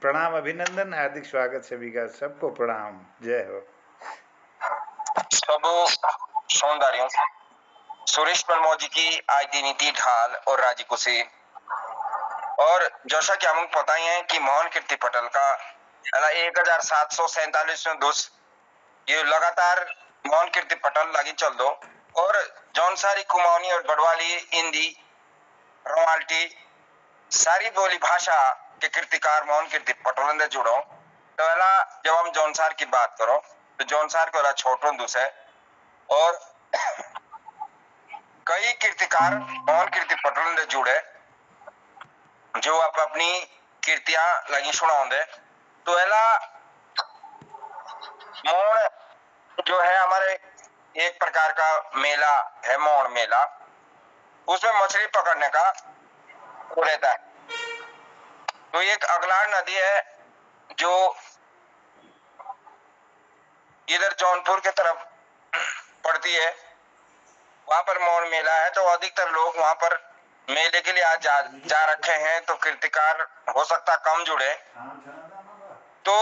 प्रणाम, अभिनंदन, हार्दिक स्वागत सभी का, सबको प्रणाम, जय हो। सब सौंदर्यों सुरेश प्रमोद जी की आईटी नीति ढाल और राजी कुशी और जैसा कि हमको पता ही है कि मोहन कीर्ति पटेल का 1747 दोष ये लगातार मोहन कीर्ति पटेल लगी चल दो और जौनसारी कुमाऊनी और गढ़वाली हिंदी रोमाल्टी सारी बोली भाषा के कीर्तिकार मोहन कीर्ति पटेल ने जुड़ो तो जब हम जौनसार की बात करो तो जौनसार को छोटो दूस है और कई कीर्तिकार मोहन कीर्ति पटेल ने जुड़े जो आप अपनी कीर्तियां लगी सुनाओगे तो मोहन जो है हमारे एक प्रकार का मेला है, मोहन मेला, उसमें मछली पकड़ने का रहता है। तो एक अगलाड़ नदी है जो इधर जौनपुर की तरफ पड़ती है, वहां पर मोहन मेला है। तो अधिकतर लोग वहां पर मेले के लिए आज जा रखे हैं, तो कीर्तिकार हो सकता कम जुड़े। तो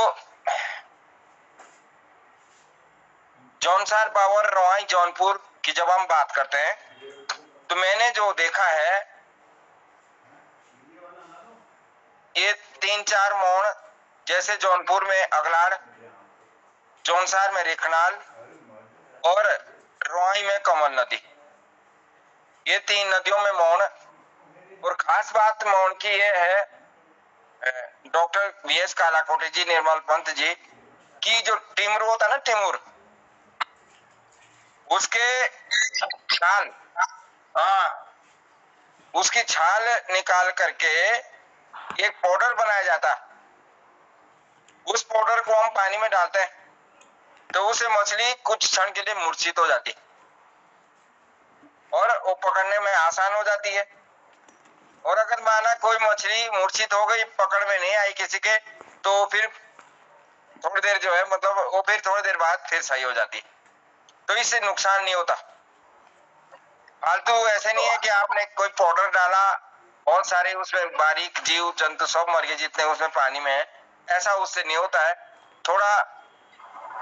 जौनसार पावर रोहाई जौनपुर की जब हम बात करते हैं तो मैंने जो देखा है ये 3-4 मोड़, जैसे जौनपुर में अगलाड़, जौनसार में रेखनाल और रोहाई में कमल नदी, ये 3 नदियों में मौन। और खास बात मौन की ये है, डॉक्टर वीएस कालाकोटे जी, निर्मल पंत जी की जो टिमुर होता ना, टिमुर, उसके छाल, उसकी छाल निकाल करके एक पाउडर बनाया जाता। उस पाउडर को हम पानी में डालते हैं तो उसे मछली कुछ क्षण के लिए मूर्छित हो जाती और वो पकड़ने में आसान हो जाती है। और अगर माना कोई मछली मूर्छित हो गई, पकड़ में नहीं आई किसी के, तो फिर थोड़ी देर जो है मतलब वो फिर थोड़ी देर बाद फिर सही हो जाती। तो इससे नुकसान नहीं होता। फालतू ऐसे नहीं है कि आपने कोई पाउडर डाला, बहुत सारे उसमें बारीक जीव जंतु सब मर गए जितने उसमें पानी में है, ऐसा उससे नहीं होता है। थोड़ा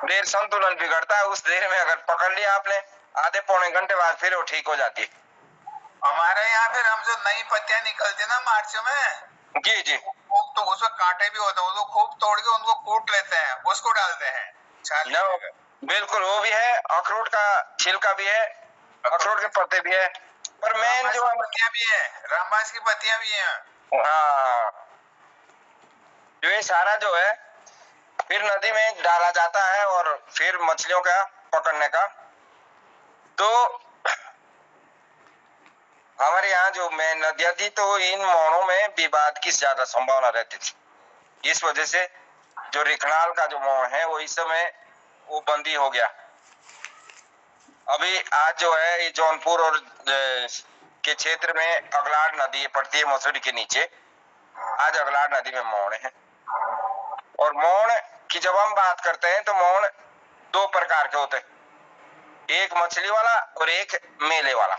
देर संतुलन बिगड़ता है, उस देर में अगर पकड़ लिया आपने, आधे पौने घंटे बाद फिर वो ठीक हो जाती है। हमारे यहाँ फिर हम जो नई पत्तियां निकलती ना मार्च में, जी जी, तो उसमें कांटे भी होते हैं, वो खूब तोड़ के उनको कूट लेते हैं, उसको डालते हैं। बिल्कुल, वो भी है, अखरोट का छिलका भी है, अखरोट के पत्ते भी है, पर मेन जो पत्तियां भी है, रामबाज की पत्तियां भी है। हाँ, जो ये सारा जो है फिर नदी में डाला जाता है और फिर मछलियों का पकड़ने का। तो हमारे यहाँ जो मैं नदियां थी तो इन मोड़ों में विवाद की ज्यादा संभावना रहती थी। इस वजह से जो रिखनाल का जो मोड़ है वो इस समय वो बंदी हो गया। अभी आज जो है ये जौनपुर और के क्षेत्र में अगलाड़ नदी पड़ती है मसूरी के नीचे, आज अगलाड़ नदी में मोड़ है। और मोड़ की जब हम बात करते हैं तो मोड़ 2 प्रकार के होते हैं, एक मछली वाला और एक मेले वाला।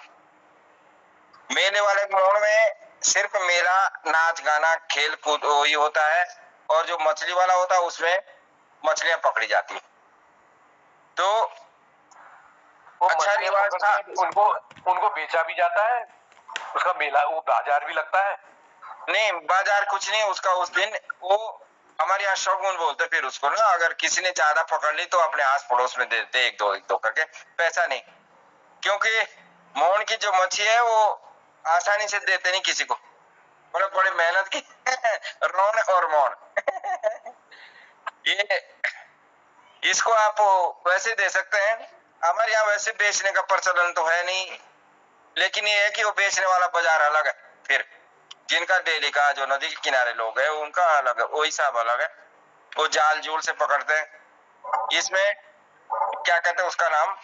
मेले वाले मोड़ में सिर्फ मेला, नाच गाना, खेल कूद वही होता है, और जो मछली वाला होता है उसमें मछलियां पकड़ी जाती है। तो अच्छा रिवाज था, उनको बेचा भी जाता है, उसका मेला, वो बाजार भी लगता है। नहीं, बाजार कुछ नहीं उसका, उस दिन वो हमारे यहाँ शगुन बोलते फिर उसको ना, अगर किसी ने ज्यादा पकड़ ली तो अपने आस पड़ोस में दे देते एक दो करके, पैसा नहीं, क्योंकि मोहन की जो मच्छी है वो आसानी से देते नहीं किसी को, मतलब बड़ी मेहनत की रोन और मोहन ये इसको आप वैसे दे सकते हैं। हमारे यहाँ वैसे बेचने का प्रचलन तो है नहीं, लेकिन ये है कि वो बेचने वाला बाजार अलग है। फिर जिनका डेली का जो नदी के किनारे लोग है उनका अलग है, वो हिसाब अलग है, वो जाल जूल से पकड़ते हैं। इसमें क्या कहते हैं उसका नाम,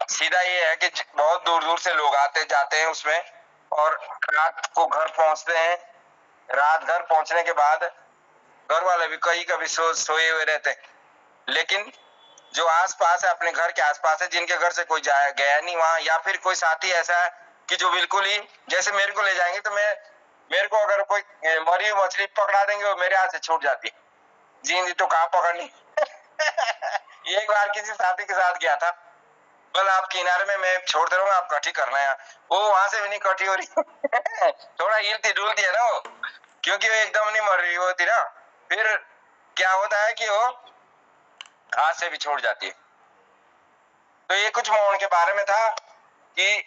सीधा ये है कि बहुत दूर दूर से लोग आते जाते हैं उसमें, और रात को घर पहुंचते हैं। रात घर पहुंचने के बाद घर वाले भी कभी सोए हुए रहते हैं, लेकिन जो आसपास है, अपने घर के आसपास है, जिनके घर से कोई जाया गया नहीं वहां, या फिर कोई साथी ऐसा है कि जो बिल्कुल ही जैसे मेरे को ले जाएंगे, तो मेरे को अगर कोई मरी हुई मछली पकड़ा देंगे वो मेरे हाथ से छूट जाती है, जिंदी तो कहाँ पकड़नी। एक बार किसी साथी के साथ गया था, बोल आप किनारे में मैं छोड़ते रहूंगा, आप कटी करना है। वो वहां से भी नहीं कटी हो रही। थोड़ा हिलती डुलती है ना वो, क्योंकि वो एकदम नहीं मर रही होती ना, फिर क्या होता है कि वो हाथ से भी छोड़ जाती है। तो ये कुछ मौन के बारे में था कि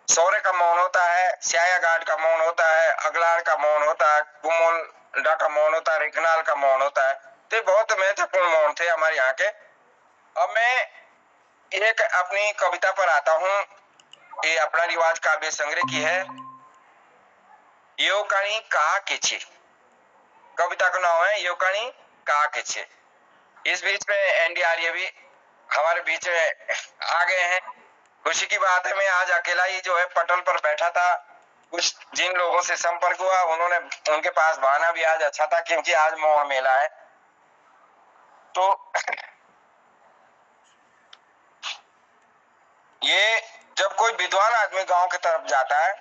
सौरे का मौन होता है, स्याया घाट का मौन होता है, अगलाड़ का मौन होता है, कुमोलडा का मौन होता है, रिखनाल का मौन होता है। तो बहुत महत्वपूर्ण मौन थे हमारे यहाँ के। अब मैं एक अपनी कविता पर आता हूँ। ये अपना रिवाज काव्य संग्रह की है, योकाणी कहा किछे। कविता का नाम है योकाणी कहा किछे। इस बीच में एनडीआरए भी हमारे बीच में आ गए हैं। खुशी की बात है, मैं आज अकेला ही जो है पटल पर बैठा था। कुछ जिन लोगों से संपर्क हुआ उन्होंने, उनके पास बहाना भी आज अच्छा था क्योंकि आज मोह मेला है। तो ये जब कोई विद्वान आदमी गांव की तरफ जाता है,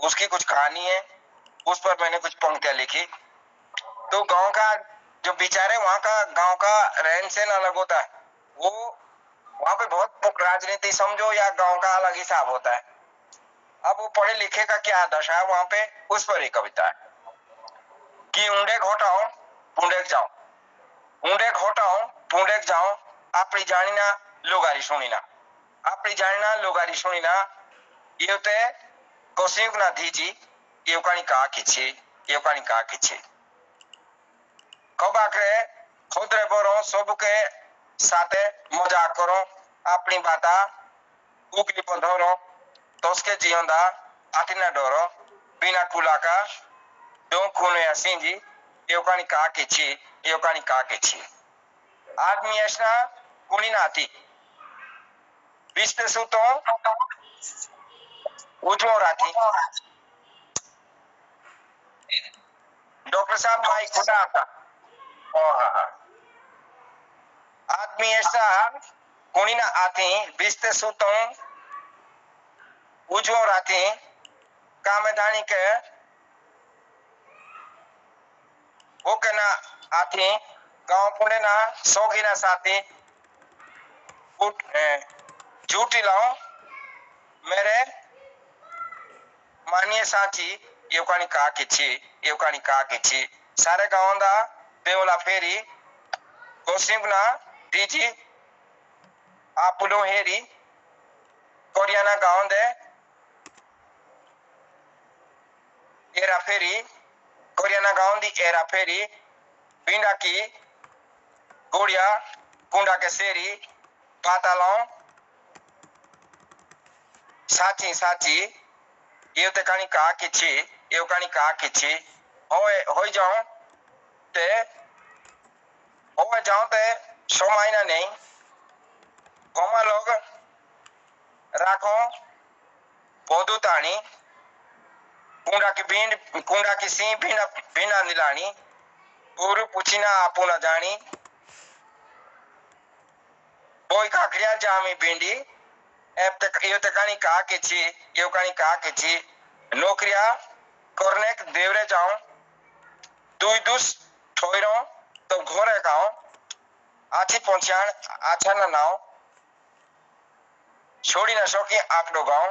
उसकी कुछ कहानी है, उस पर मैंने कुछ पंक्तियां लिखी। तो गांव का जो विचार है, वहां का गांव का रहन सहन अलग होता है। वो वहां पे बहुत राजनीति समझो या गांव का अलग हिसाब होता है। अब वो पढ़े लिखे का क्या दशा है वहां पे, उस पर एक कविता है कि ऊंडे घोटाओ पुंडेक जाओ, ऊंडे घोटाओ पुंडेक जाओ, आपनी जानिना लोगारी सुनिना, आपनी जानिना लोगारी सुनिना, येते कोसियुक ना धीजी, योकानी कहा किछे, योकानी कहा किछे। खबाकरे खुदरे बोरो सबके साथे मजाक करो, अपनी बाता उगली पर धरो, तोसके जियोंदा आतिना डरो, बिना कुलाका दो खूने असिंजी, योकानी कहा किछे, योकानी कहा किछे। आदमी ऐसा कुनी नाती बिस्ते सुतो उठो राती। डॉक्टर साहब माइक खुदा आता। आदमी ऐसा कुनी ना आती बिस्ते सुतो उठो राती, कामदानी के वो कहना आती, गांव पुणे ना सोगी ना साथी, उठ झूठी लाओ मेरे मानिए साची, योकानी कहा किछी, योकानी कहा किछी। सारे गांव दा बेवला फेरी गोसिंगना दीजी आपुलो हेरी, कोरियाना गांव दे एरा फेरी, कोरियाना गांव दी एरा फेरी, बिंडा की गोड़िया कुंडा के सेरी, पातालों साची साची, ये ते कहानी कहा किछी, ये कहानी कहा किछी। होई जाऊं ते होए जाऊं ते 6 महीना नहीं, गोमा लोग राखो बोधु तानी, कुंडा की सी बिना नीलानी, गुरु पूछिना आपू ना जानी, बोई काकरिया जामी भिंडी, ये ते कहानी कहा किछी, ये कहानी कहा किछी। नौकरिया करने देवरे जाऊं, दुई दुस ठोइरो तो घोरे गाओ, आछी पहुंचान आछा ना नाओ, छोड़ी ना शौकी आपनो गाओ।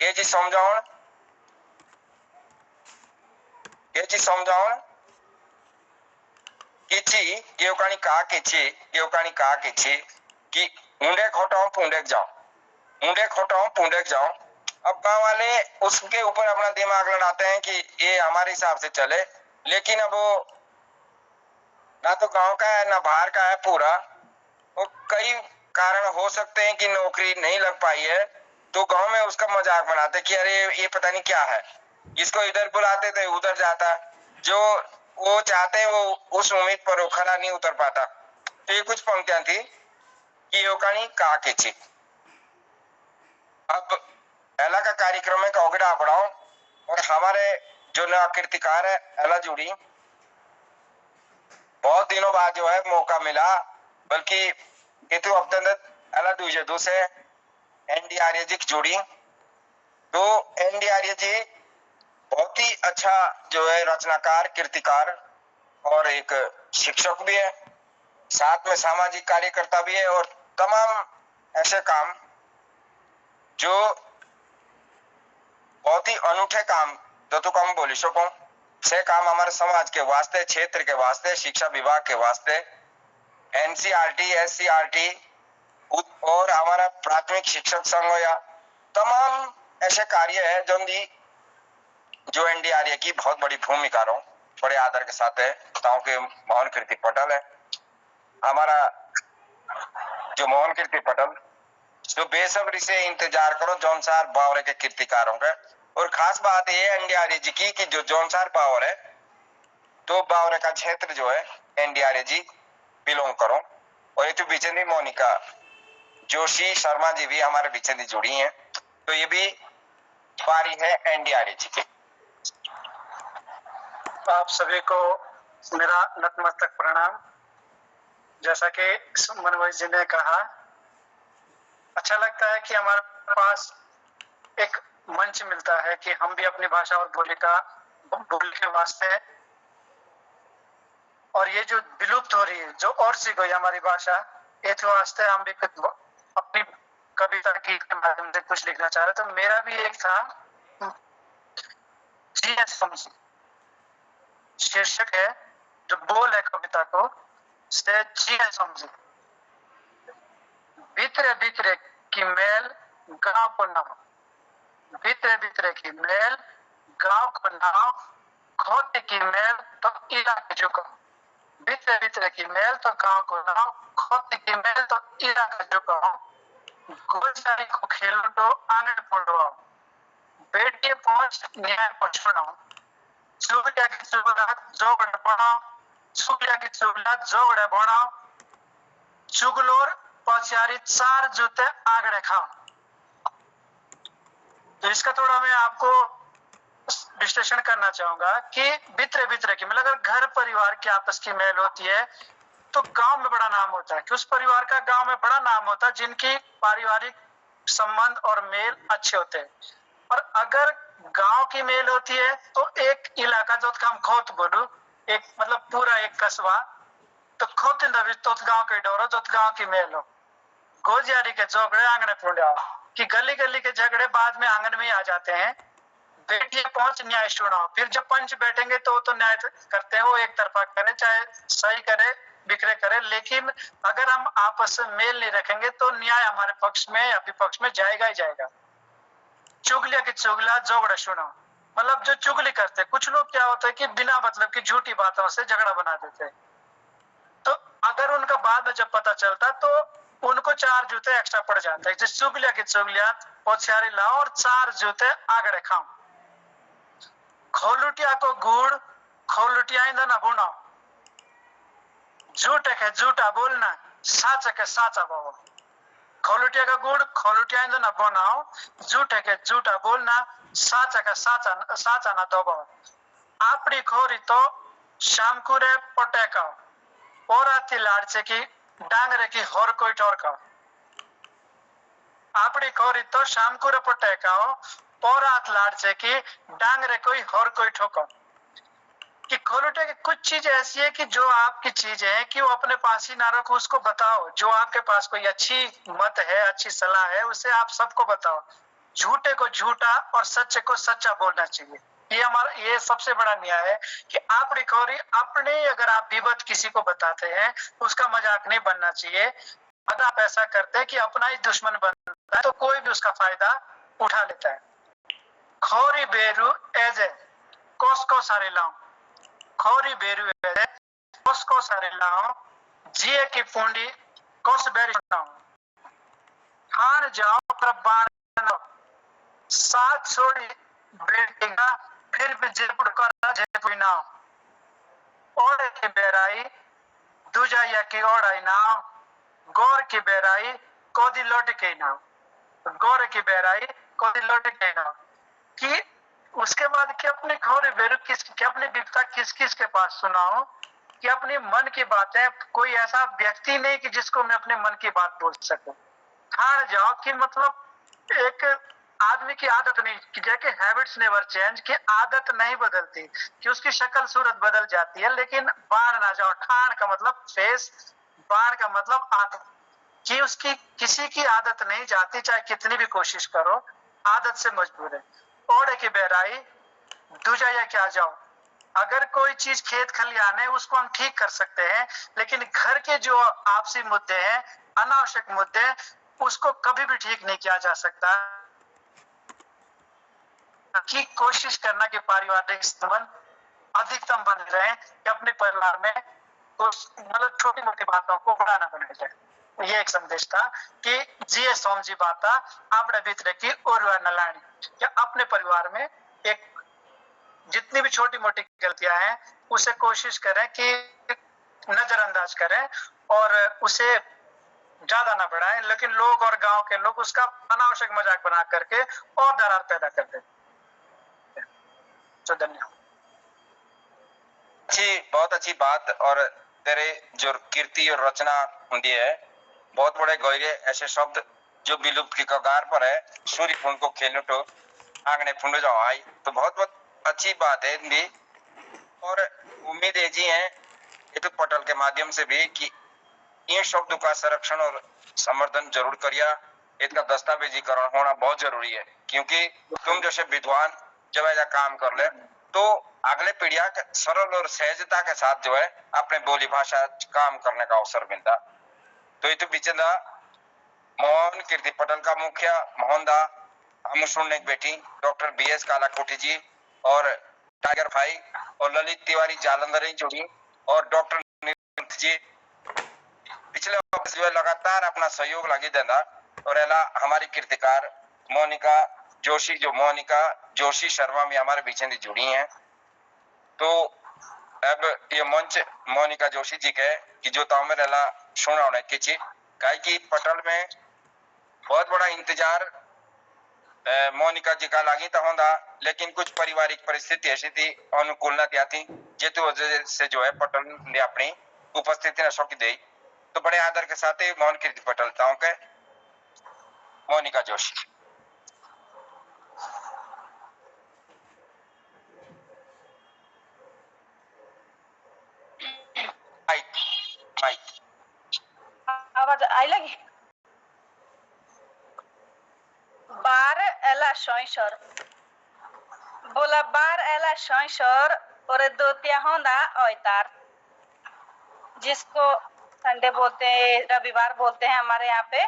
ये जी समझाओन, ये जी समझाओन किछी, ये कहानी कहा किछी, ये कहानी कहा किछी कि ऊंडे खोटाओ पुंडेक जाओ, ऊंडे खोटाओ पुंडेक जाओ। अब गांव वाले उसके ऊपर अपना दिमाग लड़ाते हैं कि ये हमारे हिसाब से चले, लेकिन अब वो ना तो गांव का है ना बाहर का है पूरा। वो कई कारण हो सकते हैं कि नौकरी नहीं लग पाई है, तो गांव में उसका मजाक बनाते कि अरे ये पता नहीं क्या है, इसको इधर बुलाते थे उधर जाता, जो वो चाहते हैं वो उस उम्मीद पर वो खरा नहीं उतर पाता। तो ये कुछ पंक्तियां थी कि योकानी कहा किछी। अब एला का कार्यक्रम में कौगड़ा पढ़ाओ और हमारे जो नया कीर्तिकार है एला जुड़ी, बहुत दिनों बाद जो है मौका मिला, बल्कि इतु हफ्ते एला दूजे दूसरे एनडीआरए जी जुड़ी। तो एनडीआरए जी बहुत ही अच्छा जो है रचनाकार, कीर्तिकार और एक शिक्षक भी है, साथ में सामाजिक कार्यकर्ता भी है, और तमाम ऐसे काम जो बहुत ही अनूठे काम जो तो कम बोली सको से काम हमारे समाज के वास्ते, क्षेत्र के वास्ते, शिक्षा विभाग के वास्ते, एनसीईआरटी, एससीईआरटी और हमारा प्राथमिक शिक्षक संघ या तमाम ऐसे कार्य है जो एनडीआरए की बहुत बड़ी भूमिका रो बड़े आदर के साथ है। ताऊ के मोहन कीर्ति पटल है हमारा, जो मोहन कीर्ति पटल जो बेसब्री से इंतजार करो जौनसार बावरे के कीर्तिकारों का। और खास बात ये है एनडीआरए जी की कि जो जौनसार बावर है तो बावरे का क्षेत्र जो है एनडीआरए जी बिलोंग करो, और ये तो बिचंदी मोनिका जोशी शर्मा जी भी हमारे बिचंदी जुड़ी हैं, तो ये भी पारी है एनडीआरए जी की। आप सभी को मेरा नतमस्तक प्रणाम। जैसा कि मनोज जी ने कहा, अच्छा लगता है कि हमारे पास एक मंच मिलता है कि हम भी अपनी भाषा और बोली के वास्ते, और ये जो विलुप्त हो रही है जो और सी गई हमारी भाषा, ये तो वास्ते हम भी अपनी कविता गीत के माध्यम से कुछ लिखना चाह रहे। तो मेरा भी एक था जीएस समझी शीर्षक है, जो बोल है कविता को से जीएस समझी। भीतरे भीतरे की मेल गांव को नाव, भीतरे भीतरे की मेल गांव को नाव, खोते की मेल तो इलाके झुको, भीतरे भीतरे की मेल तो गांव को नाव, खोते की मेल तो इलाके झुको, गोलचारी को खेलो तो आंगन फोड़ो, बेटिए पहुंच न्याय पहुंचो, चुगलिया की चुगलात जोगड़ बनाओ, चुगलिया की चुगलात जोगड़ बनाओ, चुगलोर पचारी चार जूते आगड़े खाओ। तो इसका थोड़ा मैं आपको विश्लेषण करना चाहूंगा कि भीतरे भीतरे की मतलब अगर घर परिवार की आपस की मेल होती है तो गांव में बड़ा नाम होता है, कि उस परिवार का गांव में बड़ा नाम होता है जिनकी पारिवारिक संबंध और मेल अच्छे होते हैं। और अगर गांव की मेल होती है तो एक इलाका जो हम खोत बोलू, एक मतलब पूरा एक कस्बा, तो खोत तो गांव के डोरो जो गांव की मेल हो, गोजियारी के झगड़े आंगने पुंडा, कि गली गली के झगड़े बाद में आंगन में आ जाते हैं। बेटिए पहुंच न्याय सुनाओ, फिर जब पंच बैठेंगे तो न्याय करते हैं, वो एक तरफा करे चाहे सही करे बिखरे करे, लेकिन अगर हम आपस में मेल नहीं रखेंगे तो न्याय हमारे पक्ष में या विपक्ष में जाएगा ही जाएगा। चुगलिया की चुगला जोगड़ा सुनो, मतलब जो चुगली करते, कुछ लोग क्या होता है कि बिना मतलब की झूठी बातों से झगड़ा बना देते हैं, तो अगर उनका बाद में जब पता चलता तो उनको 4 जूते एक्स्ट्रा पड़ जाते हैं। जिस चुगलिया की चुगलिया पोछारी लाओ और 4 जूते आगड़े खाओ, खोलुटिया को गुड़ खोलुटिया इंधन भुनाओ, झूठे के झूठा बोलना, साचा के साचा बोलो, खोलुटिया का गुड़ खोलुटिया इंधन बनाओ, झूठे के झूठा बोलना, साचा का साचा ना दबाओ, आपड़ी खोरी तो शामकुरे पटेकाओ, और आती लाड़चे की डांगरे की होर कोई ठोरकाओ, आपड़ी खोरी तो शामकुरे पटेकाओ, और आत लाड़चे की डांगरे कोई होर कोई ठोको। कि खोलुटे की कुछ चीज ऐसी है कि जो आपकी चीज है कि वो अपने पास ही ना रखो, उसको बताओ। जो आपके पास कोई अच्छी मत है, अच्छी सलाह है, उसे आप सबको बताओ। झूठे को झूठा और सच्चे को सच्चा बोलना चाहिए। ये सबसे बड़ा न्याय है कि आप रिकवरी अपने, अगर आप विपद किसी को बताते हैं उसका मजाक नहीं बनना चाहिए। अगर आप ऐसा करते हैं कि अपना ही दुश्मन बनता है तो कोई भी उसका फायदा उठा लेता है। खोरी बेरू एजे कोसको सारे लाऊं, खोरी बेरू एजे कोसको सारे लाऊं, जिए की पूंडी कोस बेरी लाऊं, हार जाओ पर बाण साथ छोड़ी बेटिंगा फिर भी जेपुड़ कर जेपुई ना, ओढ़े की बेराई दूजाइया की ओढ़ाई ना, गोर की बेराई कोदी लोट के ना, गोर की बेराई कोदी लोट के ना। कि उसके बाद कि अपने खोरे बेरू कि अपनी विपता किस किस के पास सुनाओ, कि अपने मन की बातें, कोई ऐसा व्यक्ति नहीं कि जिसको मैं अपने मन की बात बोल सकूं। ठाण जाओ कि मतलब एक आदमी की आदत नहीं, कि जैसे हैबिट्स नेवर चेंज, कि आदत नहीं बदलती, कि उसकी शक्ल सूरत बदल जाती है लेकिन बाण ना जाओ। ठाण का मतलब फेस, बाण का मतलब आदत, कि उसकी किसी की आदत नहीं जाती, चाहे कितनी भी कोशिश करो, आदत से मजबूर है। ओढ़े की बहराई दूजा या क्या जाओ। अगर कोई चीज खेत खलिहान है उसको हम ठीक कर सकते हैं, लेकिन घर के जो आपसी मुद्दे हैं, अनावश्यक मुद्दे, उसको कभी भी ठीक नहीं किया जा सकता। कि कोशिश करना कि पारिवारिक संबंध अधिकतम बने रहे, कि अपने परिवार में मतलब छोटी मोटी बातों को बड़ा ना बनाया जाए। ये एक संदेश था कि जिए सोमजी बाता आपने भीतर की और नलानी, कि अपने परिवार में एक जितनी भी छोटी मोटी गलतियां हैं उसे कोशिश करें कि नजरअंदाज करें और उसे ज्यादा ना बढ़ाएं, लेकिन लोग और गांव के लोग उसका अनावश्यक मजाक बना करके और दरार पैदा कर देते। तो धन्यवाद। बहुत अच्छी बात। और तेरे जो कीर्ति और रचना होती है, बहुत बड़े गहरे ऐसे शब्द जो विलुप्त की कगार पर है। सूर्य फूल को खेल तो आंगने फूल जाओ आई, तो बहुत बहुत अच्छी बात है भी। और उम्मीद है जी है ये तो पटल के माध्यम से भी कि इन शब्दों का संरक्षण और संवर्धन जरूर करिए। इसका दस्तावेजीकरण होना बहुत जरूरी है, क्योंकि तुम जैसे विद्वान जब ऐसा काम कर ले तो अगले पीढ़ियां सरल और सहजता के साथ जो है अपने बोली भाषा काम करने का अवसर मिलता। तो ये तो बिचंदा मोहन कीर्ति पटल का मुखिया मोहनदा हम सुनने की बेटी डॉक्टर BS कालाकोटी जी और टाइगर भाई और ललित तिवारी जालंधर जुड़ी और डॉक्टर जी पिछले वर्ष जो है लगातार अपना सहयोग लगी देना। और एला हमारी कीर्तिकार मोनिका जोशी शर्मा भी हमारे बीच में जुड़ी हैं। तो अब ये मंच मोनिका जोशी जी के कि जो तामें एला सुना होने की काहे कि पटल में बहुत बड़ा इंतजार मोनिका जी का लागी था होंदा, लेकिन कुछ पारिवारिक परिस्थिति ऐसी थी अनुकूल न थी जेतु वजह से जो है पटल ने अपनी उपस्थिति न सौंपी दी। तो बड़े आदर के साथ ही मोहन कीर्ति पटल ताऊ के मोनिका जोशी। आवाज आई लगी। बार एला शोइशर बोला बार एला शोइशर और दोतिया होंदा ओइतार, जिसको संडे बोलते हैं, रविवार बोलते हैं हमारे यहाँ पे,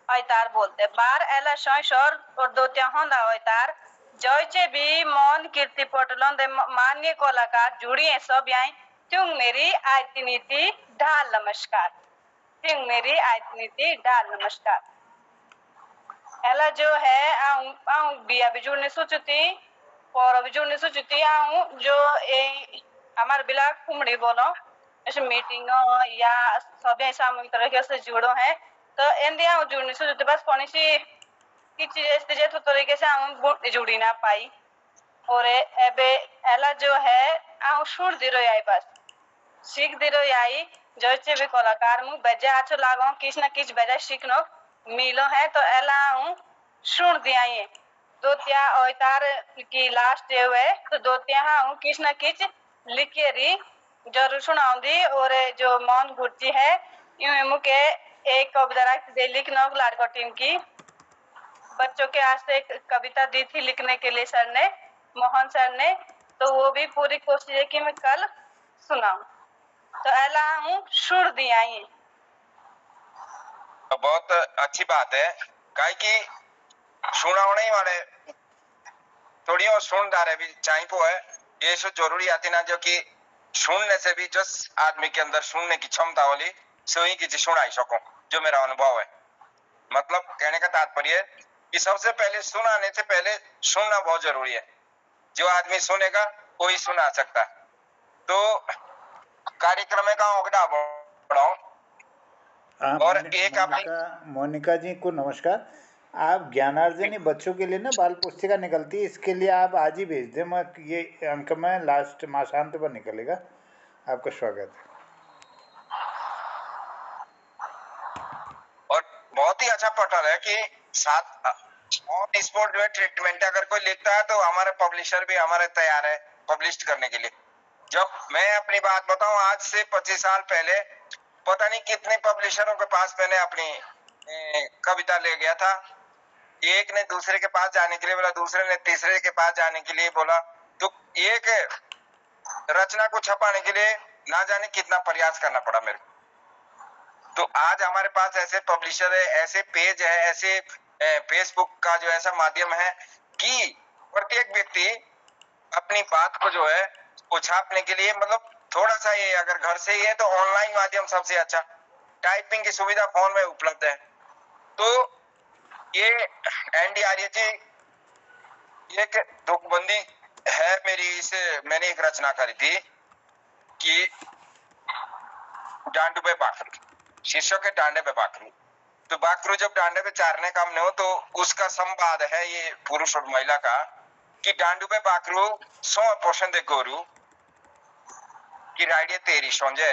ओइतार बोलते हैं। बार एला शोइशर और दोतिया होंदा ओइतार जयचे भी मोहन कीर्ति पटलों दे मान्य कलाकार जुड़ी है सब यहाँ। त्यों मेरी आयती नीति ढाल नमस्कार, त्यों मेरी आयती नीति ढाल नमस्कार। एला जो है आऊं बिया भी जुड़ने सोचती और अभी जुड़ने सोचती आऊं जो हमारे बिला कुमड़ी बोलो ऐसे मीटिंग या सब सामूहिक तरीके से जुड़ो है। तो इंडिया आऊं जुड़ने सोचती बस कौन सी किसी ऐसे तो तरीके से आऊं जुड़ी ना पाई। और एबे एला जो है आऊं सुर दिरो आई बस सीख दिरो आई जो भी कलाकार मु बजा अच्छो लागो किस ना किस बजा सीखनो मिलो है। तो एला हूँ सुन दिया ये दोतिया ओइतार की लास्ट डे हुए तो दोतिया हूँ किस ना किस लिखे री जरूर सुनाऊंगी। और जो मोहन गुर्जी है यूं मुके एक कविता दे लिखना लाडको टीम की बच्चों के आस्ते एक कविता दी थी लिखने के लिए सर ने, मोहन सर ने, तो वो भी पूरी कोशिश है कि मैं कल सुनाऊं। तो एला हूँ सुर दिया ये बहुत अच्छी बात है, काहे कि सुनाने वाले थोड़ी और सुनदारे भी चाहिए है। ये सो जरूरी आती ना जो कि सुनने से भी जिस आदमी के अंदर सुनने की क्षमता वाली सोई की सुनाई सको, जो मेरा अनुभव है। मतलब कहने का तात्पर्य कि सबसे पहले सुनाने से पहले सुनना बहुत जरूरी है। जो आदमी सुनेगा वही सुना सकता। तो कार्यक्रम का ओगड़ा बढ़ाओ। और एक मोनिका जी को नमस्कार। आप ज्ञानार्जनी बच्चों के लिए ना बाल पुस्तिका निकलती है, इसके लिए आप आज ही भेज दें। मैं ये अंक में लास्ट मासांत पर निकलेगा। आपका स्वागत है। और बहुत ही अच्छा पटल है कि 7 ऑन स्पॉट जो है ट्रीटमेंट अगर कोई लिखता है तो हमारे पब्लिशर भी हमारे तैयार है पब्लिश करने के लिए। जब मैं अपनी बात बताऊं, आज से 25 साल पहले पता नहीं कितने पब्लिशरों के पास मैंने अपनी कविता ले गया था। एक ने दूसरे के पास जाने के लिए बोला, दूसरे ने तीसरे के पास जाने के लिए बोला, तो एक रचना को छपाने के लिए ना जाने कितना प्रयास करना पड़ा मेरे को। तो आज हमारे पास ऐसे पब्लिशर है, ऐसे पेज है, ऐसे फेसबुक का जो ऐसा माध्यम है कि प्रत्येक व्यक्ति अपनी बात को जो है वो छापने के लिए, मतलब थोड़ा सा ये अगर घर से ही है तो ऑनलाइन माध्यम सबसे अच्छा, टाइपिंग की सुविधा फोन में उपलब्ध है। तो ये एनडीआरए जी एक दुखबंदी है मेरी। इसे मैंने एक रचना करी थी कि डांडू पे बाकरू, शीर्षक है डांडे पे बाकरू। तो बाकरू जब डांडे पे चारने काम नहीं हो तो उसका संवाद है ये पुरुष और महिला का कि डांडू पे बाकरू सो पोषण दे गोरू कि राइडिये तेरी सोंजे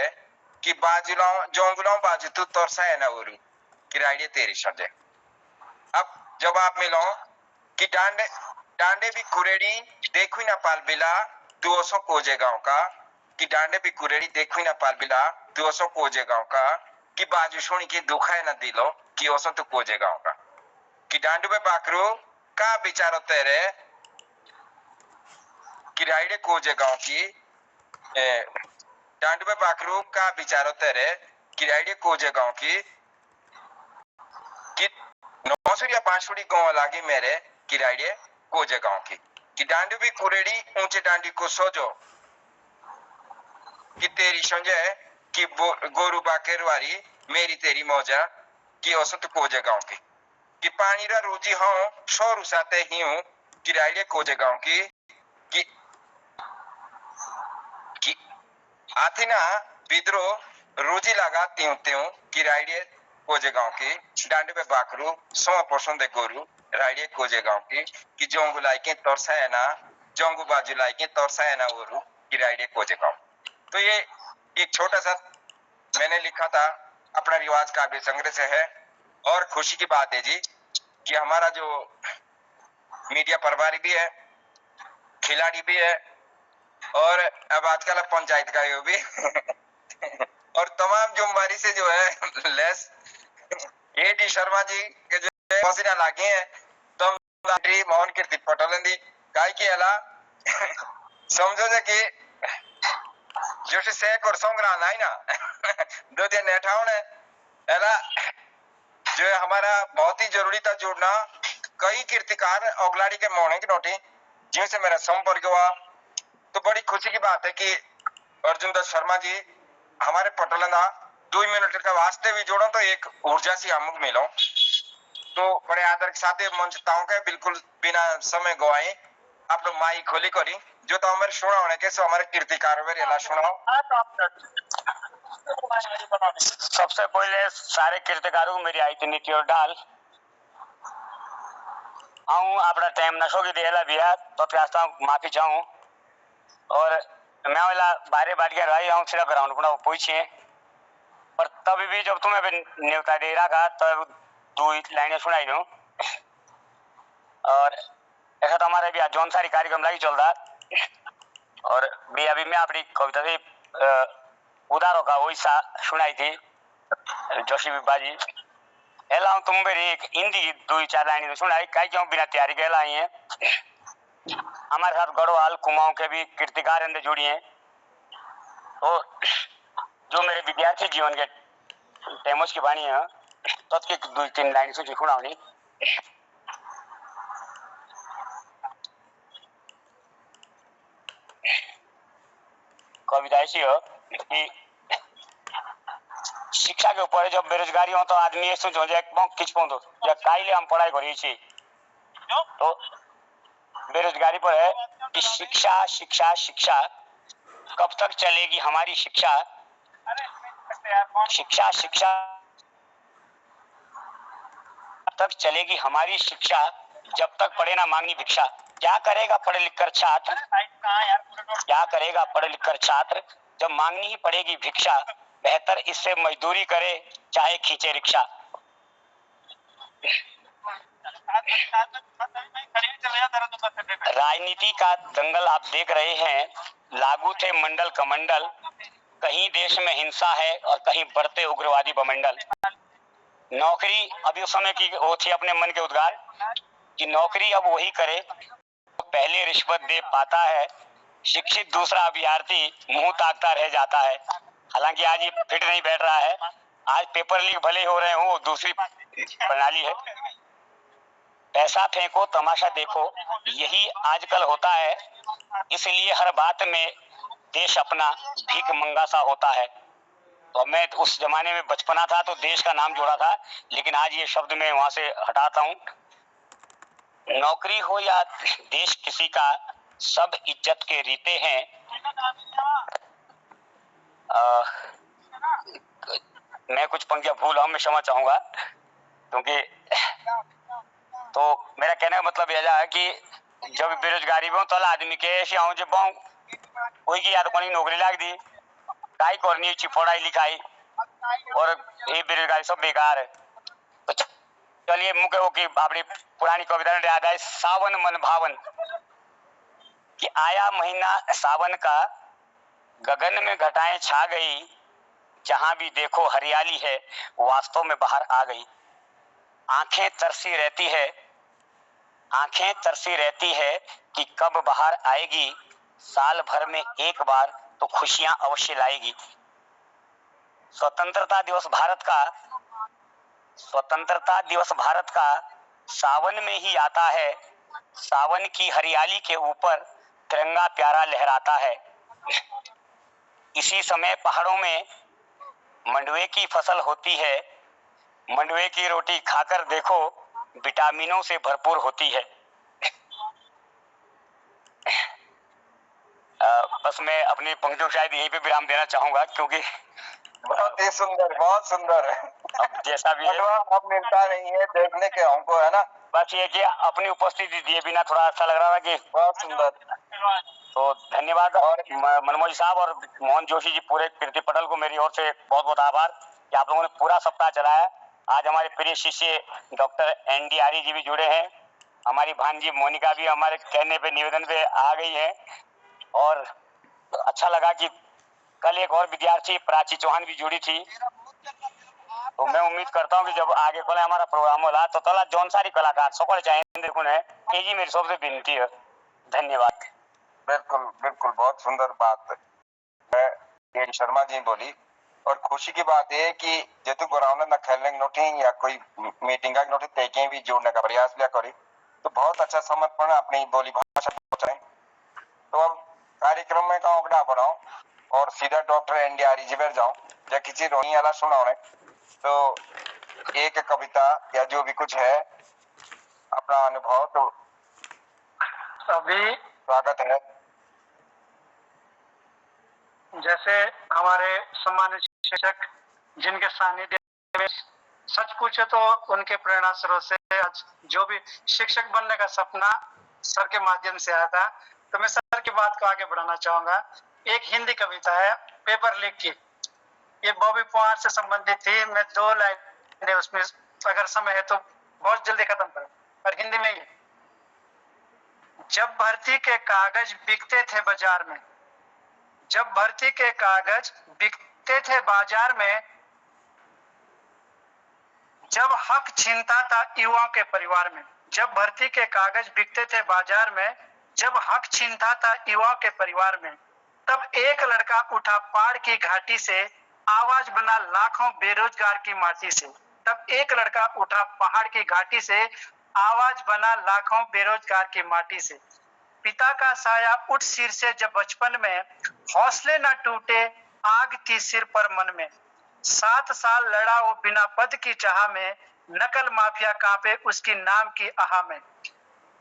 कि बाजुलाओ जोंगुलाओ बाजू तू तोरसा है ना ओरू कि राइडिये तेरी सोंजे। अब जब आप मिलो कि डांडे डांडे भी कुरेड़ी देखुई ना पाल बिला तू ओसो कोजे गांव का कि डांडे भी कुरेड़ी देखुई ना पाल बिला तू ओसो कोजे गांव का कि बाजू सोनी की दुखाए ना दिलो कि ओसो तू कोजे गांव का कि डांडू पे बाकरू का बिचारो तेरे कि राइडे कोजे गांव की डांडू पे बाकरू का बिचारो तेरे कि राइडे कोजे गांव की कि नौसुरिया बांसुरी गांव लागी मेरे कि राइडे कोजे गांव की कि डांडू भी कुरेड़ी ऊंचे डांडी को सोजो कि तेरी संजय कि गोरू बाकेर वारी मेरी तेरी मौजा कि औसत कोजे गांव की कि पानी रा रोजी हाँ सौ रुसाते ही हूँ कि राइडे कोजे गांव की कि आती ना विद्रोह रोजी लगा त्यों त्यों कि राइडे कोजे गांव की डांडे पे बाकरू सौ पोषण दे गोरू राइडे कोजे गांव की कि जोंगू लाइके तोरसा है ना जोंगू बाजू लाइके तोरसा है ना ओरू कि राइडे कोजे गांव। तो ये एक छोटा सा मैंने लिखा था, अपना रिवाज काव्य संग्रह से है। और खुशी की बात है जी कि हमारा जो मीडिया प्रभारी भी है, खिलाड़ी भी है और अब आजकल पंचायत का भी और तमाम जिम्मेदारी से जो है लेस ए.डी. शर्मा जी के जो पसीना लागे हैं तो मोहन कीर्ति पटोलेंदी काय की अला समझो जे कि जो से और संग्रह नहीं ना दो दिन नेठाउन है एला जो है हमारा बहुत ही जरूरी था जुड़ना। कई कीर्तिकार ओगलाड़ी के मोहने की नोटी जिनसे मेरा संपर्क हुआ, तो बड़ी खुशी की बात है कि अर्जुन दास शर्मा जी हमारे पटोलंदा 2 मिनट का वास्ते भी जोड़ो तो एक ऊर्जा सी हमको मिलो। तो बड़े आदर के साथ मंचताओं के बिल्कुल बिना समय गवाए आप लोग माई खोली करी जो तो हमारे सुना होने के सो हमारे कीर्तिकार सुनाओ। सबसे पहले सारे कीर्तिकारों को मेरी आई थी नीति और डाल आऊं अपना टाइम नशो की देला बिया तो प्यास्ता माफी चाहूं और मैं वाला बारे बात के रही हूं सिर्फ ग्राउंड पर पूछिए। पर तभी भी जब तुम्हें न्योता दे रहा था तब 2 लाइनें सुनाई दूं। और ऐसा तो हमारे भी आज जौन सारी कार्यक्रम लगी चल रहा और भी अभी मैं अपनी कविता से उदारों का वही सुनाई थी जोशी बाजी एला तुम मेरी एक हिंदी 2-4 लाइन सुनाई कई क्यों बिना तैयारी के लाई है। हमारे साथ गढ़वाल कुमाऊं के भी कीर्तिकार अंदर जुड़ी हैं। तो जो मेरे विद्यार्थी जीवन के टेमोस की वाणी है तो 2-3 लाइन से सुनाओ। कविता ऐसी हो कि शिक्षा के ऊपर जब बेरोजगारी हो तो आदमी ये सोचो किच पौधो जब काइले हम पढ़ाई करी छी तो बेरोजगारी पर है कि शिक्षा शिक्षा शिक्षा कब तक चलेगी हमारी शिक्षा, शिक्षा शिक्षा तक चलेगी हमारी शिक्षा जब तक पढ़े ना मांगनी भिक्षा। क्या करेगा पढ़े लिख कर छात्र, क्या करेगा पढ़े लिख कर छात्र जब मांगनी ही पड़ेगी भिक्षा। बेहतर इससे मजदूरी करे चाहे खींचे रिक्शा। राजनीति का दंगल आप देख रहे हैं, लागू थे मंडल कमंडल, कहीं देश में हिंसा है और कहीं बढ़ते उग्रवादी बमंडल। नौकरी अभी उस समय की वो थी अपने मन के उद्गार कि नौकरी अब वही करे तो पहले रिश्वत दे पाता है, शिक्षित दूसरा अभ्यर्थी मुंह ताकता रह जाता है। हालांकि आज ये फिट नहीं बैठ रहा है, आज पेपर लीक भले हो रहे हो, दूसरी प्रणाली है। पैसा फेंको तमाशा देखो, यही आजकल होता है, इसलिए हर बात में देश अपना भीख मंगा सा होता है। तो मैं उस जमाने में बचपना था तो देश का नाम जोड़ा था, लेकिन आज ये शब्द मैं वहां से हटाता हूँ। नौकरी हो या देश किसी का, सब इज्जत के रीते हैं। मैं कुछ पंक्तियां भूल हूं, मैं क्षमा चाहूंगा, क्योंकि तो मेरा कहने का मतलब यह है कि जब बेरोजगारी में तो आदमी के ऐसे आऊं जब कोई की याद कोई नौकरी लाग दी, काई करनी ची पढ़ाई लिखाई और ये बेरोजगारी सब बेकार है। तो चलिए मुझे वो की अपनी पुरानी कविता में याद आए, सावन मन भावन, कि आया महीना सावन का, गगन में घटाएं छा गई, जहां भी देखो हरियाली है, वास्तव में बाहर आ गई। आंखें तरसी रहती है कि कब बाहर आएगी, साल भर में एक बार तो खुशियां अवश्य लाएगी। स्वतंत्रता दिवस भारत का सावन में ही आता है, सावन की हरियाली के ऊपर तिरंगा प्यारा लहराता है। इसी समय पहाड़ों में मंडुए की फसल होती है, मंडुए की रोटी खाकर देखो, विटामिनों से भरपूर होती है। बस मैं अपनी पंक्तियों शायद यहीं पे विराम देना चाहूंगा, क्योंकि बहुत ही सुंदर, बहुत सुंदर। अब जैसा भी है, अब मिलता नहीं है देखने के हमको, है ना। बस ये कि अपनी उपस्थिति दिए बिना थोड़ा अच्छा लग रहा था कि बहुत सुंदर। तो धन्यवाद। और मनमोजी साहब और मोहन जोशी जी, पूरे कीर्ति पटल को मेरी ओर से बहुत बहुत आभार कि आप लोगों ने पूरा सप्ताह चलाया। आज हमारे प्रिय शिष्य डॉक्टर ND आर्य जी भी जुड़े हैं, हमारी भांजी मोनिका भी हमारे कहने पे निवेदन पे आ गई है, और अच्छा लगा कि कल एक और विद्यार्थी प्राची चौहान भी जुड़ी थी। तो मैं उम्मीद करता हूँ कि जब आगे को हमारा प्रोग्राम होला तो तला जौन सारी कलाकार सकल चाहे है, जी मेरी सबसे विनती है। धन्यवाद। बिल्कुल बिल्कुल, बहुत सुंदर बात है शर्मा जी बोली। और खुशी की बात है कि जेतु ग्राउंड न खेलने नोटिंग या कोई मीटिंग का नोटिंग तेके भी जोड़ने का प्रयास लिया करी, तो बहुत अच्छा समर्पण अपनी बोली भाषा पहुंचाए। तो अब कार्यक्रम में का बढ़ाओ और सीधा डॉक्टर ND आर्य जी पर जाऊं या किसी रोनी वाला सुनाओ, तो एक कविता या जो भी कुछ है अपना अनुभव, तो अभी स्वागत है। जैसे हमारे सम्मानित शिक्षक जिनके सानिध्य में सच पूछे तो उनके प्रेरणा स्रोत से आज जो भी शिक्षक बनने का सपना सर के माध्यम से आया था, तो मैं सर की बात को आगे बढ़ाना चाहूंगा। एक हिंदी कविता है पेपर लीक की, ये बॉबी पुआर से संबंधित थी। मैं 2 लाइन उसमें, अगर समय है तो बहुत जल्दी खत्म करूं, पर हिंदी में ही। जब भर्ती के कागज बिकते थे बाजार में, जब भर्ती के कागज बिकते थे बाजार में, जब हक छीनता था युवाओं के परिवार में, जब भर्ती के कागज बिकते थे बाजार में, जब हक छीनता था युवाओं के परिवार में, तब एक लड़का उठा पहाड़ की घाटी से, आवाज बना लाखों बेरोजगार की माटी से। तब एक लड़का उठा पहाड़ की घाटी से, आवाज बना लाखों बेरोजगार की माटी से। पिता का साया उठ सिर से जब बचपन में, हौसले न टूटे आग थी सिर पर मन में। 7 साल लड़ा वो बिना पद की चाह में, नकल माफिया कांपे उसकी नाम की आह में।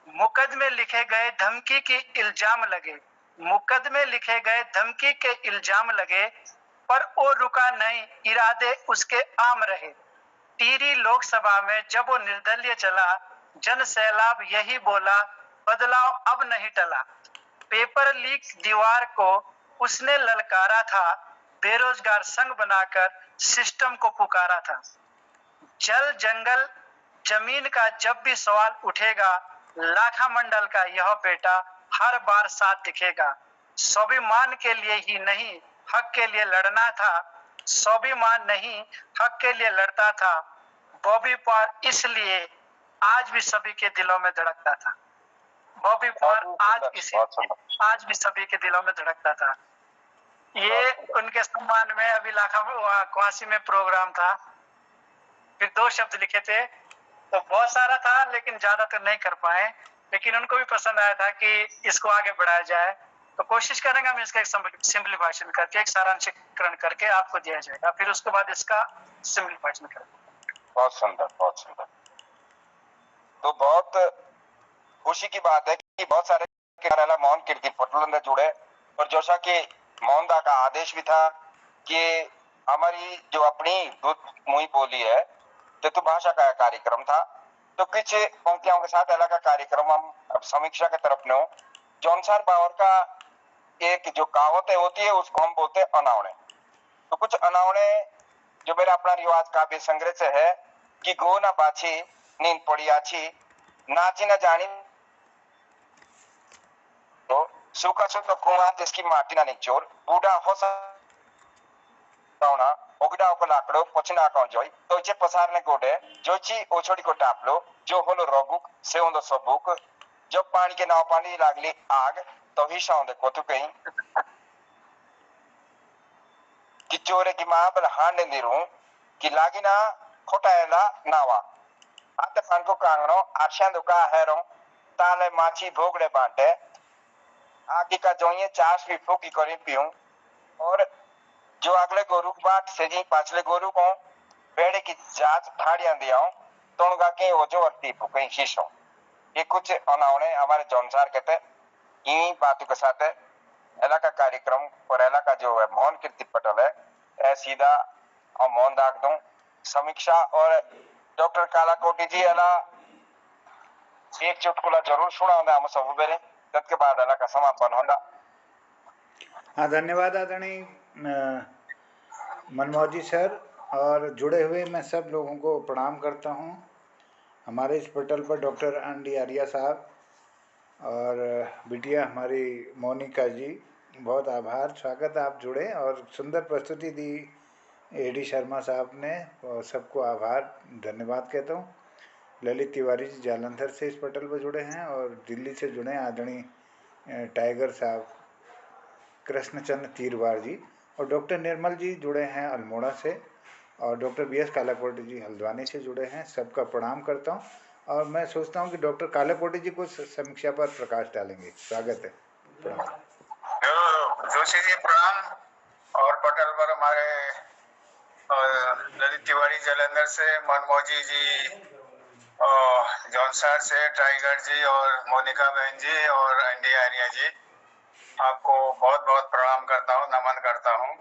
मुकदमे लिखे गए धमकी के इल्जाम लगे, मुकदमे लिखे गए धमकी के इल्जाम लगे, पर वो रुका नहीं, इरादे उसके आम रहे। टिहरी लोकसभा में जब वो निर्दलीय चला, जन सैलाब यही बोला, बदलाव अब नहीं टला। पेपर लीक दीवार को उसने ललकारा था, बेरोजगार संघ बनाकर सिस्टम को पुकारा था। जल जंगल जमीन का जब भी सवाल उठेगा, लाखा मंडल का यह बेटा हर बार साथ दिखेगा। स्वाभिमान के लिए ही नहीं, हक के लिए लड़ना था। स्वाभिमान नहीं, हक के लिए लड़ता था। बॉबी पार इसलिए आज भी सभी के दिलों में धड़कता था। बॉबी पार आज भी सभी के दिलों में धड़कता था। ये उनके सम्मान में अभी लाखा कुआसी में प्रोग्राम था। फिर 2 शब्द लिखे थे, तो बहुत सारा था लेकिन ज्यादातर नहीं कर पाए, लेकिन उनको भी पसंद आया था कि इसको आगे बढ़ाया जाए। तो कोशिश करेंगे हम इसका एक सिंप्लीफिकेशन करके, एक सारांशीकरण करके आपको दिया जाएगा, फिर उसके बाद इसका सिंप्लीफिकेशन करेंगे। बहुत सुंदर, बहुत सुंदर। तो बहुत खुशी की बात है कि बहुत सारे मौन कीर्ति पटल जुड़े, और जैसा कि मौनदा का आदेश भी था कि हमारी जो अपनी दूध मुई बोली है तेतु भाषा का कार्यक्रम था। तो कुछ पंक्तियों के साथ अलग का कार्यक्रम हम अब समीक्षा की तरफ नो। जॉनसार पावर का एक जो कहावत होती है उसको हम बोलते हैं अनावणे। तो कुछ अनावणे जो मेरा अपना रिवाज काव्य संग्रह से है कि गो ना बाछी नींद पड़ी आछी, नाची न जानी तो सूखा सूखा कुआं जिसकी माटी ना निचोड़, बूढ़ा हो सावना ओगड़ा को लाकड़ो पछना को जोई तो चे पसार ने गोडे जोची ओछोड़ी को टापलो जो होलो रोगुक से होंदो सबुक जब पानी के नाव पानी लागली आग तो ही साउंडे कोतु कहीं कि चोरे की मां पर हांडे निरू कि लागी ना खोटाएला नावा आते पान को कांगनो आरशां दुका हेरो ताले माछी भोगड़े बांटे आगे का जोइए चास भी फूकी करी पीऊं, और जो अगले गोरु बाट से जी पाछले गोरु को बेड़े की जांच फाड़ियां दिया तो उनका के ओजो वर्ती कहीं शीशो। ये कुछ अनावणे हमारे जौनसार कहते हैं। इन्हीं बातों के साथ है एला का कार्यक्रम और एला का जो है मौन कीर्ति पटल है ए सीधा और मौन दाग दूं समीक्षा। और डॉक्टर कालाकोटी जी एला एक चुटकुला जरूर सुना हम सब बेरे तत्के बाद एला का समापन होगा। हाँ, धन्यवाद आदरणीय मनमोजी सर, और जुड़े हुए मैं सब लोगों को प्रणाम करता हूँ। हमारे इस पटल पर डॉक्टर एन.डी. आर्या साहब और बिटिया हमारी मोनिका जी, बहुत आभार, स्वागत आप जुड़े और सुंदर प्रस्तुति दी ए.डी. शर्मा साहब ने, और सबको आभार धन्यवाद कहता हूँ। ललित तिवारी जी जालंधर से इस पटल पर जुड़े हैं, और दिल्ली से जुड़े हैं आदरणीय टाइगर साहब, कृष्णचंद्र तीरवार जी, और डॉक्टर निर्मल जी जुड़े हैं अल्मोड़ा से, और डॉक्टर बी.एस. कालाकोटी जी हल्द्वानी से जुड़े हैं। सबका प्रणाम करता हूँ, और मैं सोचता हूँ कि डॉक्टर कालाकोटी जी कुछ समीक्षा पर प्रकाश डालेंगे। स्वागत है। जोशी जी प्रणाम। और पटल पर हमारे ललित तिवारी जालंधर से, मनमोजी जी जौनसार से, टाइगर जी और मोनिका बहन जी और एन.डी. आर्या जी, आपको बहुत बहुत प्रणाम करता हूँ, नमन करता हूँ।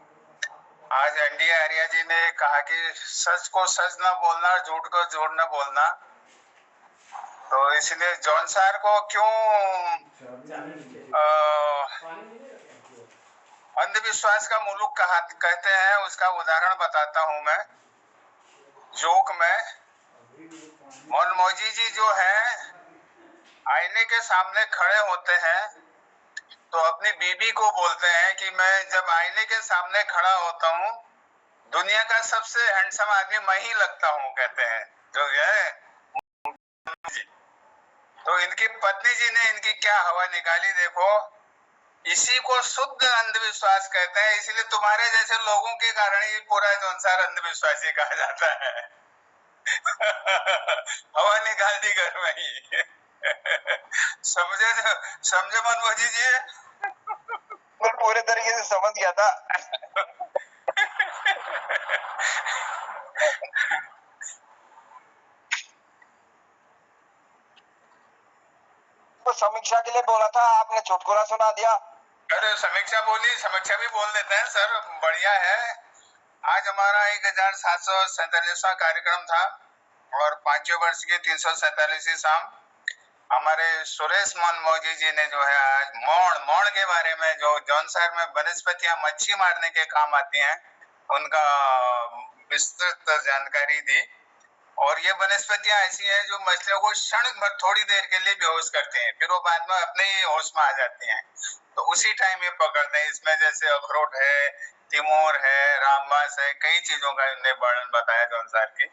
आज एन.डी. आर्या जी ने कहा कि सच को सच न बोलना और झूठ को झूठ न बोलना, तो इसलिए जौनसार को क्यों अंधविश्वास का मुल्क कहते हैं उसका उदाहरण बताता हूं मैं। जोक में मनमोजी जी जो है आईने के सामने खड़े होते हैं तो अपनी बीबी को बोलते हैं कि मैं जब आईने के सामने खड़ा होता हूँ दुनिया का सबसे हैंडसम आदमी मैं ही लगता हूँ, कहते हैं जो है। तो इनकी पत्नी जी ने इनकी क्या हवा निकाली देखो। इसी को शुद्ध अंधविश्वास कहते हैं, इसलिए तुम्हारे जैसे लोगों के कारण ही पूरा संसार अंधविश्वासी कहा जाता है। हवा निकाल दी घर में ही। समझे मनमोजी जी? मैं पूरे तरीके से समझ गया था। तो समीक्षा के लिए बोला था, आपने चुटकुला सुना दिया। अरे समीक्षा बोली, समीक्षा भी बोल देते हैं सर, बढ़िया है। आज हमारा 1747वां कार्यक्रम था और 5वें वर्ष की 347वीं शाम हमारे सुरेश मनमोजी जी ने जो है आज मौन के बारे में, जो जौनसार में वनस्पतियां मच्छी मारने के काम आती हैं, उनका विस्तृत जानकारी दी। और ये वनस्पतियां ऐसी हैं जो मछलियों को क्षण भर थोड़ी देर के लिए बेहोश करते हैं, फिर वो बाद में अपने ही होश में आ जाती हैं। तो उसी टाइम ये पकड़ते हैं। इसमें जैसे अखरोट है, तिमोर है, रामबास है, कई चीजों का इन्होंने वर्णन बताया जौनसार की।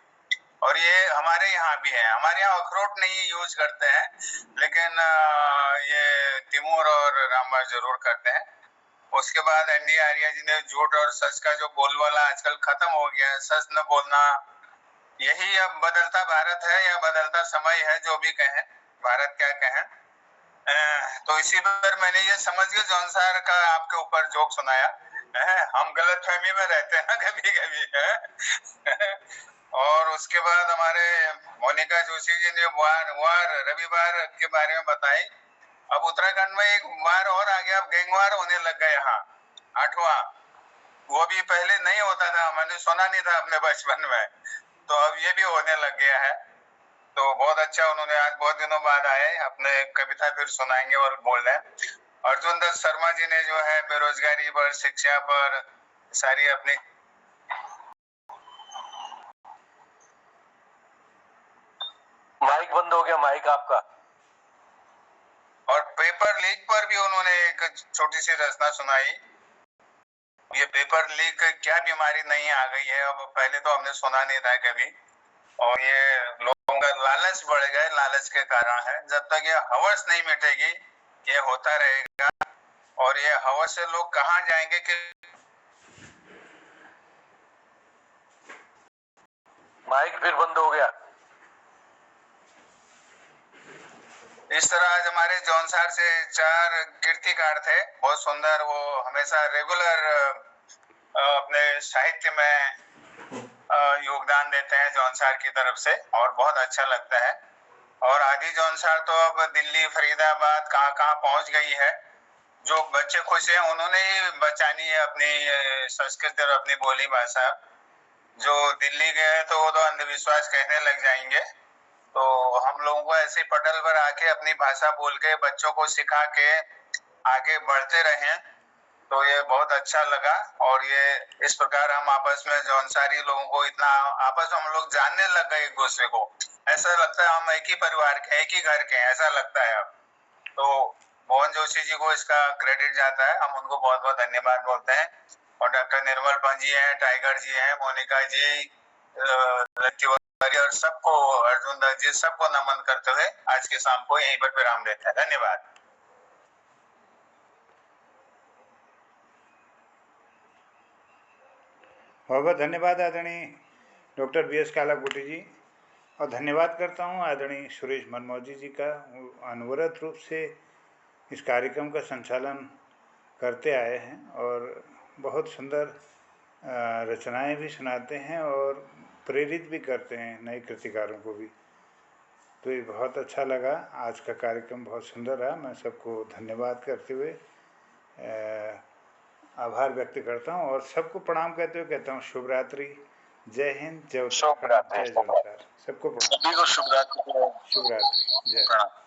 और ये हमारे यहाँ भी है। हमारे यहाँ अखरोट नहीं यूज करते हैं, लेकिन ये तिमोर और रामबास जरूर करते हैं। उसके बाद एनडी आर्या जी ने झूठ और सच का जो बोलबाला आजकल खत्म हो गया है, सच न बोलना, यही अब बदलता भारत है या बदलता समय है, जो भी कहें, भारत क्या कहें। तो इसी पर मैंने ये समझ के जौनसार का आपके ऊपर जोक सुनाया। हम गलत फहमी में रहते हैं ना कभी कभी। और उसके बाद हमारे मोनिका जोशी जी ने वार रविवार के बारे में बताई। अब उत्तराखंड में एक वार और आ गया, अब गैंगवार होने लग गया यहाँ, 8वां। वो भी पहले नहीं होता था, मैंने सुना नहीं था अपने बचपन में, तो अब ये भी होने लग गया है। तो बहुत अच्छा, उन्होंने आज बहुत दिनों बाद आए, अपने कविता फिर सुनाएंगे और बोल रहे हैं। अर्जुन दत्त शर्मा जी ने जो है बेरोजगारी पर, शिक्षा पर सारी अपनी माइक बंद हो गया, माइक आपका। और पेपर लीक पर भी उन्होंने एक छोटी सी रचना सुनाई। ये पेपर लीक क्या बीमारी नहीं आ गई है, अब पहले तो हमने सुना नहीं था कभी। और ये लोगों का लालच बढ़ गया, लालच के कारण है। जब तक ये हवस नहीं मिटेगी ये होता रहेगा। और ये हवस से लोग कहाँ जाएंगे कि माइक फिर बंद हो गया। इस तरह आज हमारे जौनसार से 4 कीर्तिकार थे, बहुत सुंदर। वो हमेशा रेगुलर अपने साहित्य में योगदान देते हैं जौनसार की तरफ से, और बहुत अच्छा लगता है। और आदि जौनसार तो अब दिल्ली, फरीदाबाद, कहाँ पहुंच गई है। जो बच्चे खुश हैं उन्होंने ही बचानी है अपनी संस्कृति और अपनी बोली भाषा। जो दिल्ली गए तो वो तो अंधविश्वास कहने लग जाएंगे। तो हम लोगों को ऐसे पटल पर आके अपनी भाषा बोल के बच्चों को सिखा के आगे बढ़ते रहें, तो ये बहुत अच्छा लगा। और ये इस प्रकार हम आपस में जौनसारी लोगों को इतना आपस में हम लोग जानने लग गए एक दूसरे को। ऐसा लगता है हम एक ही परिवार के, एक ही घर के, ऐसा लगता है अब। तो मोहन जोशी जी को इसका क्रेडिट जाता है, हम उनको बहुत बहुत धन्यवाद बोलते हैं। और डॉक्टर निर्मल पंजी हैं, टाइगर जी हैं, मोनिका जी, और सबको, अर्जुन दत्त जी, सबको नमन करते हुए आज के शाम को यहीं पर विराम देते हैं। धन्यवाद। बहुत बहुत धन्यवाद आदरणीय डॉक्टर बी एस कालाकोटी जी। और धन्यवाद करता हूँ आदरणीय सुरेश मनमोजी जी का, अनवरत रूप से इस कार्यक्रम का संचालन करते आए हैं और बहुत सुंदर रचनाएं भी सुनाते हैं और प्रेरित भी करते हैं नए कृतिकारों को भी। तो ये बहुत अच्छा लगा, आज का कार्यक्रम बहुत सुंदर रहा। मैं सबको धन्यवाद करते हुए आभार व्यक्त करता हूँ और सबको प्रणाम करते हुए कहता हूँ शुभ रात्रि, जय हिंद, जय उत्तराखंड, जय जौनसार। सबको प्रणाम, शुभ रात्रि, शुभ रात्रि, जय।